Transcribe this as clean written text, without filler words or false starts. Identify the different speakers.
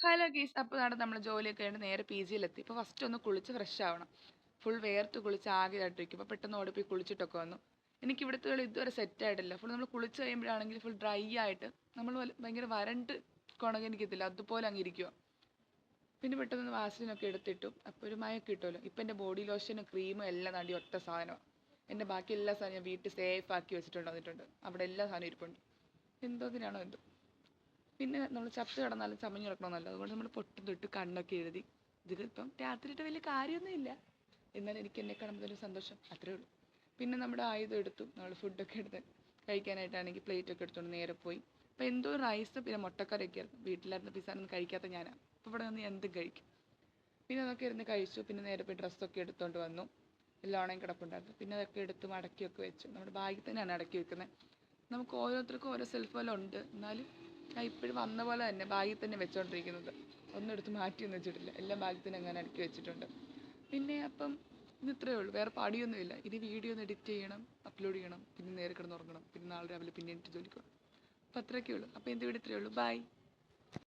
Speaker 1: Hello ഗീസ്, അപ്പോൾ നമ്മൾ ജോലിയൊക്കെ കഴിഞ്ഞ് നേരെ പി ജിയിലെത്തി. ഇപ്പോൾ ഫസ്റ്റ് ഒന്ന് കുളിച്ച് ഫ്രഷ് ആവണം. ഫുൾ വേർത്ത് കുളിച്ച് ആകെ ആയിട്ടിരിക്കും. അപ്പോൾ പെട്ടെന്ന് ഓടിപ്പോയി കുളിച്ചിട്ടൊക്കെ വന്നു. എനിക്ക് ഇവിടുത്തെ ഇതുവരെ സെറ്റ് ആയിട്ടില്ല. ഫുൾ നമ്മൾ കുളിച്ച് കഴിയുമ്പോഴാണെങ്കിൽ ഫുൾ ഡ്രൈ ആയിട്ട് നമ്മൾ ഭയങ്കര വരണ്ട് കുണകനിക്കത്തില്ല, അതുപോലെ അങ്ങ് ഇരിക്കുക. പിന്നെ പെട്ടെന്ന് വാസലിനൊക്കെ എടുത്തിട്ടു. അപ്പോൾ ഒരു മയൊക്കെ കിട്ടുമല്ലോ. ഇപ്പം എൻ്റെ ബോഡി ലോഷനും ക്രീമും എല്ലാം നടി ഒറ്റ സാധനമാണ്. എൻ്റെ ബാക്കി എല്ലാ സാധനവും ഞാൻ വീട്ടിൽ സേഫ് ആക്കി വെച്ചിട്ടുണ്ട്. വന്നിട്ടുണ്ട് അവിടെ എല്ലാ സാധനവും ഇരിപ്പുണ്ട്. എന്തോതിനാണോ എന്തോ. പിന്നെ നമ്മൾ ചത്ത് കിടന്നാലും ചമഞ്ഞ് കിടക്കണമെന്നല്ല, അതുകൊണ്ട് നമ്മൾ പൊട്ടും തൊട്ട് കണ്ണൊക്കെ എഴുതി. ഇതിലിപ്പം രാത്രിയിട്ട് വലിയ കാര്യമൊന്നുമില്ല, എന്നാൽ എനിക്ക് എന്നെ കാണുമ്പോൾ ഒരു സന്തോഷം, അത്രേ ഉള്ളൂ. പിന്നെ നമ്മുടെ ആയുധം എടുത്തു, നമ്മൾ ഫുഡൊക്കെ എടുത്ത് കഴിക്കാനായിട്ടാണെങ്കിൽ പ്ലേറ്റൊക്കെ എടുത്തുകൊണ്ട് നേരെ പോയി. അപ്പോൾ എന്തോ റൈസ് പിന്നെ മുട്ടക്കറിയൊക്കെ ആയിരുന്നു. വീട്ടിലായിരുന്നു പിസ്സാനൊന്നും കഴിക്കാത്ത ഞാനാണ്. അപ്പോൾ ഇവിടെ നിന്ന് എന്തും കഴിക്കും. പിന്നെ അതൊക്കെ ഇരുന്ന് കഴിച്ചു. പിന്നെ നേരെ പോയി ഡ്രസ്സൊക്കെ എടുത്തുകൊണ്ട് വന്നു. എല്ലാം ഉണങ്ങി കിടപ്പുണ്ടായിരുന്നു. പിന്നെ അതൊക്കെ എടുത്ത് മടക്കിയൊക്കെ വെച്ചു. നമ്മുടെ ബാഗിൽ തന്നെയാണ് അടക്കി വെക്കുന്നത്. നമുക്ക് ഓരോരുത്തർക്കും ഓരോ സെൽഫ് പോലെ ഉണ്ട്, എന്നാലും ഞാൻ ഇപ്പോഴും വന്ന പോലെ തന്നെ ബാഗിൽ തന്നെ വെച്ചുകൊണ്ടിരിക്കുന്നത്. ഒന്നും എടുത്ത് മാറ്റിയൊന്നും വെച്ചിട്ടില്ല, എല്ലാം ബാഗിൽ തന്നെ അങ്ങനെ അടുക്കി വെച്ചിട്ടുണ്ട്. പിന്നെ അപ്പം ഇന്ന് ഇത്രയേ ഉള്ളൂ, വേറെ പണിയൊന്നുമില്ല. ഇനി വീഡിയോ ഒന്ന് എഡിറ്റ് ചെയ്യണം, അപ്ലോഡ് ചെയ്യണം, പിന്നെ നേരെ കിടന്ന് ഉറങ്ങണം. പിന്നെ നാളെ രാവിലെ പിന്നെ എനിക്ക് ജോലിക്ക് പോകണം. അപ്പോൾ അത്രയൊക്കെ ഉള്ളൂ. അപ്പോൾ എൻ്റെ വീഡിയോ ഇത്രയേ ഉള്ളൂ. ബൈ.